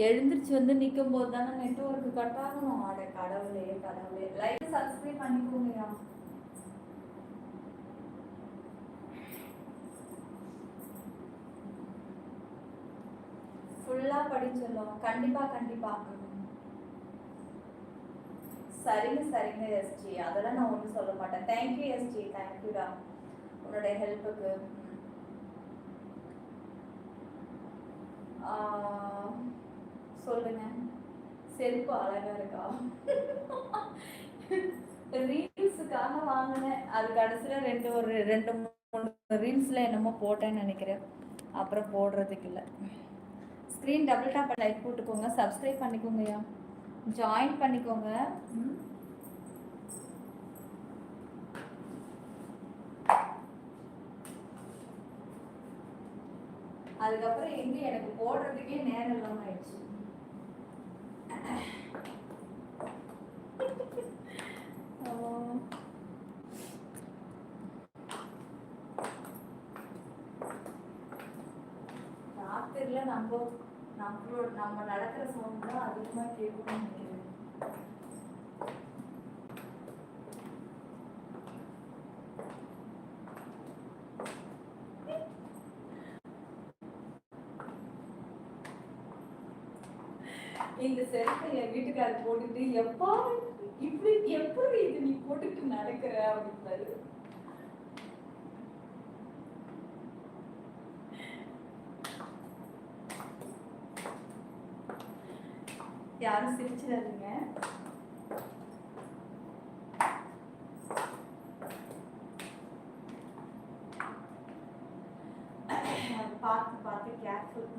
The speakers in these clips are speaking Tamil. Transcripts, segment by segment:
எழுந்திரிச்சு வந்து நிற்கும் போது தானே நெட்ஒர்க்கு கட் ஆகணும். அட கடவுளே கடவுளே. லைக் சப்ஸ்கிரைப் பண்ணிக்கோங்கயா. ஃபுல்லா படிச்சிடலாம். கண்டிப்பா கண்டிப்பா. சரிங்க சரிங்க எஸ்ஜி, அதெல்லாம் நான் ஒன்றும் சொல்ல மாட்டேன். தேங்க்யூ எஸ்ஜி, தேங்க்யூடா உன்னோட ஹெல்ப்புக்கு. சொல்லுங்க. செருப்பு அழகா இருக்கா? ரீல்ஸுக்காக வாங்கினேன். அது கடைசியில் ஒரு ரெண்டு மூணு ரீல்ஸில் என்னமோ போட்டேன்னு நினைக்கிறேன். அப்புறம் போடுறதுக்கு இல்லை. ஸ்க்ரீன் டபுள் டாப் லைக் போட்டுக்கோங்க, சப்ஸ்கிரைப் பண்ணிக்கோங்கய்யா, ஜாயின் பண்ணிக்கோங்க. அதுக்கப்புறம் எங்க எனக்கு போடுறதுக்கே நேரம் இல்லாம ஆயிடுச்சு. ராத்திரில நம்ம நடக்கிற சவுண்ட் தான் அதிகமா கேட்கணும்னு நினைக்கிறேன். இந்த செருப்பை என் வீட்டுக்காரர் போட்டுட்டு எப்பா இப்படி எப்படி இது நீ போட்டுட்டு நடக்கிற அப்படின்னாரு. யாரும் சிரிச்சிடாதீங்க. பார்த்து பார்த்து கேர்ஃபுல்.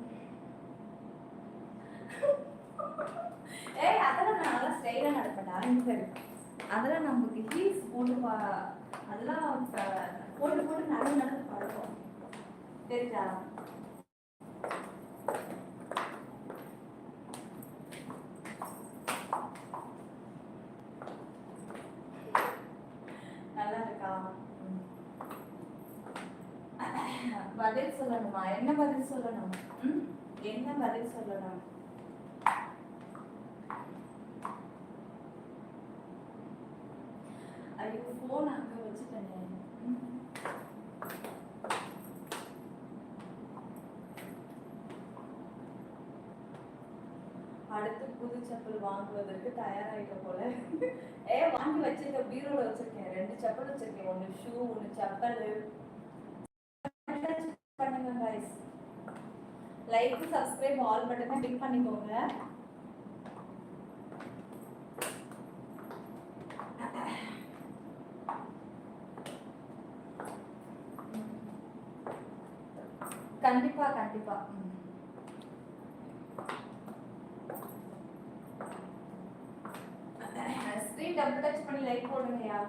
அதெல்லாம் நான் நல்லா ஸ்டைலா நடப்பேன். அதெல்லாம் நமக்கு ஹீல்ஸ் போட்டு அதெல்லாம் போட்டு போட்டு நடந்து பழக்கம் தெரிஞ்சா. நல்லா இருக்கா? பதில் சொல்லணுமா? என்ன பதில் சொல்லணும்? என்ன பதில் சொல்லணும்? ஐயோ, போன் அங்க வச்சுட்டேனே. அடுத்து புது செப்பல் வாங்குவதற்கு தயாராயிட்ட போல. வாங்கி வச்சிருக்க, பீரோல வச்சிருக்கேன். 2 செப்பல் வச்சிருக்கேன். 1 ஷூ, 1 செப்பல். பண்ணுங்க गाइस. லைக், சப்ஸ்கிரைப், ஆல் பட்டனை கிளிக் பண்ணிக்கோங்க. கண்டிப்பா கண்டிப்பா. ஸ்க்ரீன் டபுள் டச் பண்ணி லைக் போடுங்கயா.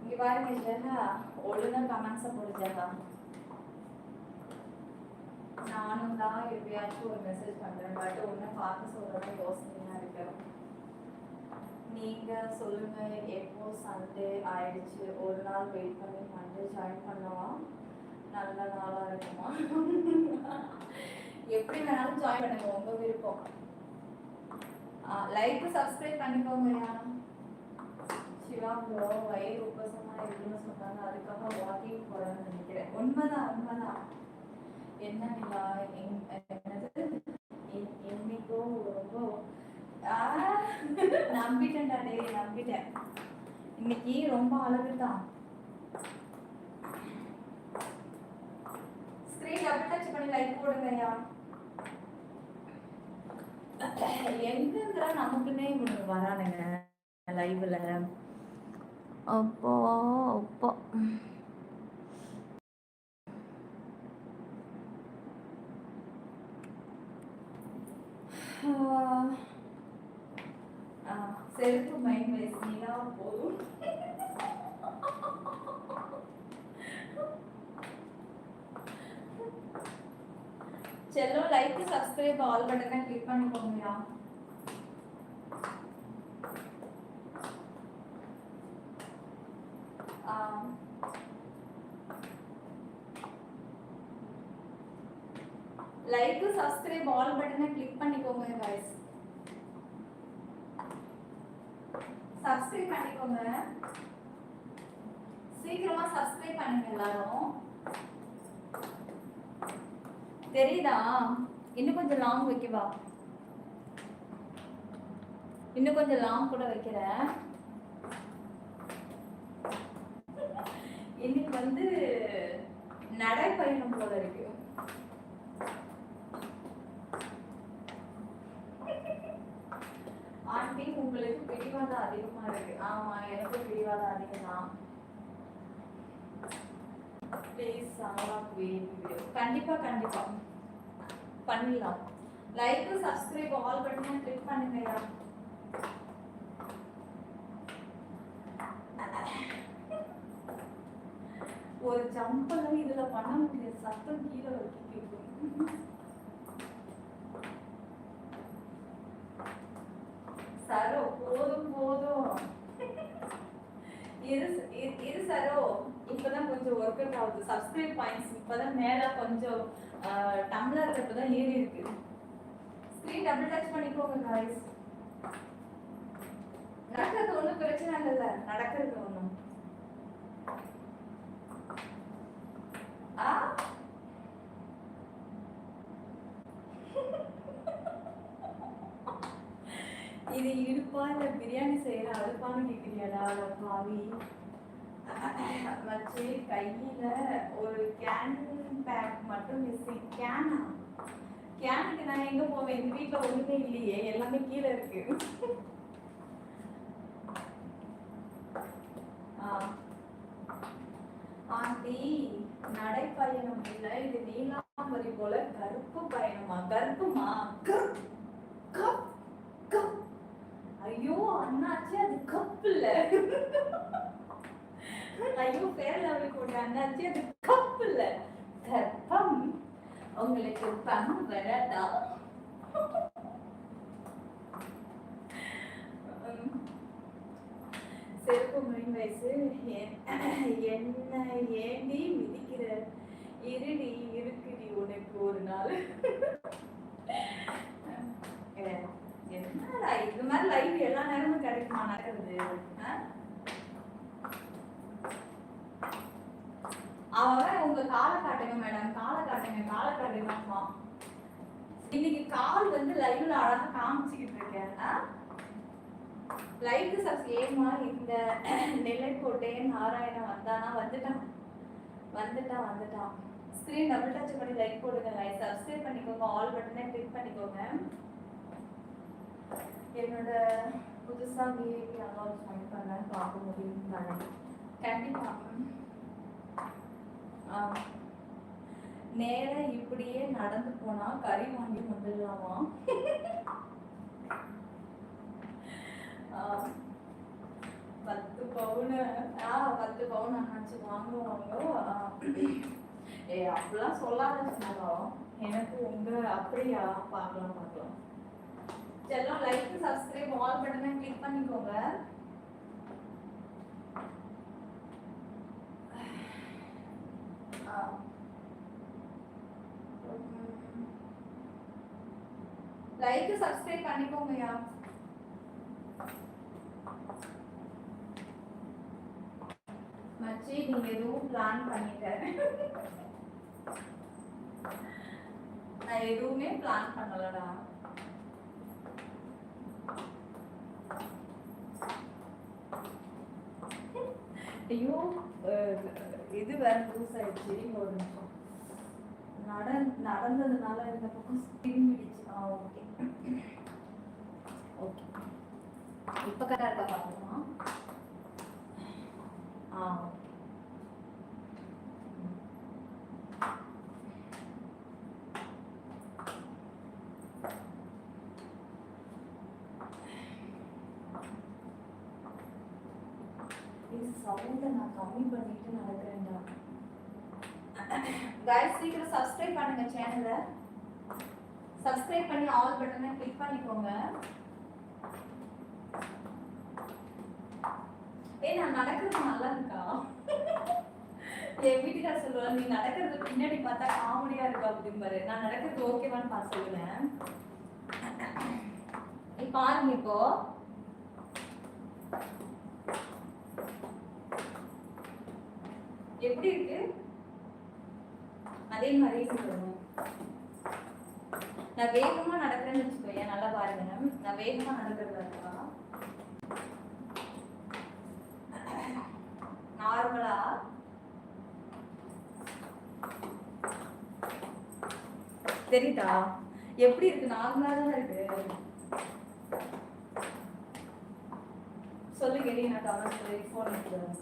இங்க பாருங்க ஜெகா, ஒழுங்கா கமெண்ட்ஸை போடு ஜெகா. நானும் தான் எப்பயாச்சும் ஒரு மெசேஜ் பண்றேன், பட் ஒன்றும் பார்த்து சொல்றதா யோசனையா இருக்கு. நீங்க சொல்லுங்க, எப்போ சண்டே ஆயிடுச்சு, ஒரு நாள் வெயிட் பண்ணி மண்டே ஜாயின் பண்ணவா? நல்ல நாளா இருக்குமா? எப்படி வேணாலும் ஜாயின் பண்ணுங்க, உங்க விருப்பம். லைக் சப்ஸ்கிரைப் பண்ணிக்கோங்கயா. சிவா ப்ரோ வயிறு உப்பசமா இருக்குன்னு சொன்னாங்க, அதுக்காக வாக்கிங் போறேன்னு நினைக்கிறேன். உண்மைதான் உண்மைதான். என்ன நிலா, என்னைக்கோ ரொம்ப நம்பிட்டேன்டா டே, நம்பிட்டேன். இன்னைக்கு ரொம்ப அழகுதான். ஸ்க்ரீன் டபுள் டச் பண்ணி லைக் போடுங்கயா. எங்க நமக்குன்னே இவனுக்கு வரானுங்க லைவ்ல. அப்போ அப்போ செல்ஃப் மைண்ட் வைஸ்னா போதும். செல்லோ லைக் சப்ஸ்கிரைப் ஆல் பட்டனை கிளிக் பண்ணிக்கோங்கயா. லைக் சப்ஸ்கிரைப் ஆல் பட்டனை கிளிக் பண்ணிக்கோங்க गाइस. சப்ஸ்கிரைப் பண்ணிக்கோங்க. சீக்கிரமா சப்ஸ்கிரைப் பண்ணுங்க எல்லாரும். தெரியுதா? இன்னும் கொஞ்சம் லாங் வைக்கவா? இன்னும் கொஞ்சம் லாங் கூட வைக்கிறேன். இன்னைக்கு வந்து நடைப்பயணம் போல இருக்கு. ஆண்டி உங்களுக்கு பிடிவாதம் அதிகமா இருக்கு. ஆமா, எனக்கு பிடிவாதம் அதிகம் தான். ப்ளீஸ் கண்டிப்பா கண்டிப்பா பண்ணிடலாம். லைக் சப்ஸ்கிரைப் ஆல் பட்டனை கிளிக் பண்ணுங்க. ஒரு ஜம்பெல்லாம் இதுல பண்ண முடியாது, சத்தம் கீழே வரைக்கும் கேட்கும். சரோ போதும் போதும் இரு சரோ, இப்பதான் கொஞ்சம் ஒர்க் அவுட் ஆகுது. சப்ஸ்கிரைப் பாயிண்ட்ஸ் இப்பதான் மேல கொஞ்சம் டம்ளர் இப்பதான் ஏறி இருக்கு. ஸ்கிரீன் டபுள் டச் பண்ணிக்கோங்க गाइस. நடக்கிறது ஒன்றும் பிரச்சனை இல்லைல்ல, நடக்கிறது ஒன்றும் இது இடுப்பா இல்ல பிரியாணி செய்யற அடுப்பான்னு கேக்குறியாடா பாவி. வச்சு கையில ஒரு கேன் பேக் மட்டும் மிஸ்ஸிங். கேனுக்கு நான் எங்க போவேன்? எங்க வீட்டுல ஒண்ணுமே இல்லையே, எல்லாமே கீழே இருக்கு. ஆண்டி நடைப்பயணம் இல்ல, இது நீலாம்பரி போல கருப்பு பயணமா? கருப்புமா? ஐயோ அண்ணாச்சி, அது கப் இல்ல. ஐயோ பேர் லெவலுக்கு போட்ட அண்ணாச்சி, அது கப் இல்ல, கர்ப்பம். உங்களுக்கு பணம் வராதா? செருப்பு மணி வயசு என்ன ஏண்டி மிதிக்கிற? இருடி இருக்குடி உனக்கு ஒரு நாள். என்னடா இது மாதிரி லைவ் எல்லா நேரமும் கிடைக்குமா நடக்கிறது? அவன் உங்க காலை காட்டுங்க மேடம், காலை காட்டுங்கம்மா. இன்னைக்கு கால் வந்து லைவ்ல அழகா காமிச்சுக்கிட்டு இருக்கேன். லைக் சப்ஸ்கிரைப்மா. இந்த நெல்லைக்கோட்டை நாராயணன் வந்துட்டான். ஸ்கிரீன் டபுள் டச் பண்ணி லைக் போடுங்க गाइस. சப்ஸ்கிரைப் பண்ணிக்கோங்க, ஆல் பட்டனை கிளிக் பண்ணிக்கோங்க. என்னோட புதுசா விஐபி அக்கவுண்ட் ஜாயின் பண்ணலான்னு பார்க்க முடியும் தானே? கண்டிப்பா. நேரா இப்படியே நடந்து போனா கறி வாங்கி வந்துடலாமா? 10 பவுன் 10 பவுன் ஆச்சு வாங்குவாங்க. அப்படிலாம் சொல்லாத சொன்னாலும் எனக்கு உங்க அப்படியா? பார்க்கலாம். செல்லம் லைக் சப்ஸ்கிரைப் ஆல் பட்டனை கிளிக் பண்ணிக்கோங்க. லைக் சப்ஸ்கிரைப் பண்ணிக்கோங்கயா. மச்சி நீங்க எதுவும் பிளான் பண்ணிட்ட? நான் எதுவுமே பிளான் பண்ணலடா. ஐயோ இது வேற லூஸ் ஆயிடுச்சு. ஒரு நிமிஷம். நடந்ததுனால இந்த பக்கம் திரும்பிடுச்சு. ஓகே இப்ப கரெக்டா பாக்கலாமா? சவுண்ட நான் கம்மி பண்ணிட்டு நடக்கிறேன்டா. गाइस சீக்கிரம் சப்ஸ்கிரைப் பண்ணுங்க சேனலை. சப்ஸ்கிரைப் பண்ணி ஆல் பட்டனை கிளிக் பண்ணிக்கோங்க. நான் நடக்கிறது நல்லா இருக்கா? என் வீட்டுக்கார சொல்லுவாங்க, நீ நடக்கிறது பின்னாடி பார்த்தா காமெடியா இருக்கும் அப்படிம்பாரு. நான் நடக்கிறது ஓகேவான்னு பார்த்து சொல்லுவேன். பாருங்க இப்போ எப்படி இருக்கு, அதே மாதிரி சொல்லணும். நான் வேகமா நடக்கிறேன்னு வச்சுக்கோங்க, நல்லா பாருங்க. நான் வேகமா நடக்கிறதா இருக்கா நார்மலா தெரியுதா? எப்படி இருக்கு? நார்மலா தான் இருக்கு. சொல்லுங்க, நான் கமெண்ட் சொல்லி போன் எடுத்துறேன்.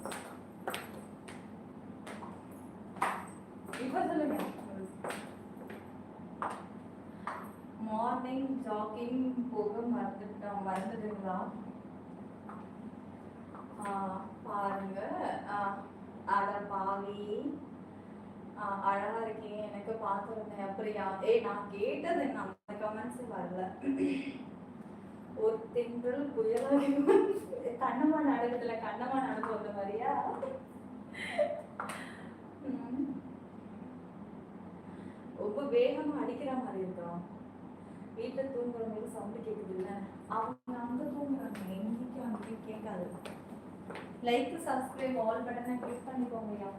இப்ப சொல்லுங்க. மார்னிங் ஜாக்கிங் போக மறந்துடுங்களா? பாருங்க. அட பாவி, அழகா இருக்கீங்க, எனக்கு பார்த்துருந்தேன். அப்படியா? நான் கேட்டது என்ன, அந்த கமெண்ட்ஸ் வரல. ஒரு திங்கள் புயலாக கண்ணம்மா நாடகத்துல கண்ணம்மா நாடகம் வந்த மாதிரியா? ரொம்ப வேகமா அடிக்கிற மாதிரி இருக்கும். வீட்டுல தூங்குறவங்களுக்கு சவுண்ட் கேக்குது இல்ல, அவங்க அங்க தூங்குறாங்க, எங்கேயும் அங்கேயும் கேட்காது. லைக் சப்ஸ்கிரைப் ஆல் பட்டனை கிளிக் பண்ணிக்கோங்கயா.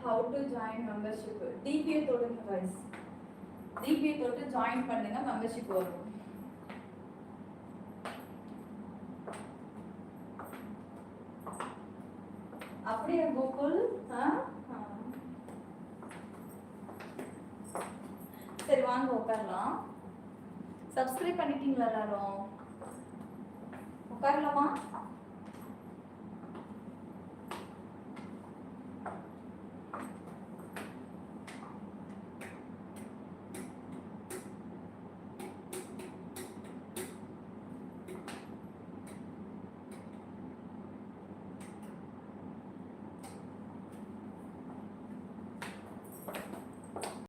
How to join membership? DPA தொடுங்க guys. DPA தொட்டு ஜாயின் பண்ணுங்க, membership வரும். அப்படியே கோகுல். சரி வாங்க உட்காரலாம். சப்ஸ்கிரைப் பண்ணிட்டீங்களா எல்லாரும்? உட்காரலாமா?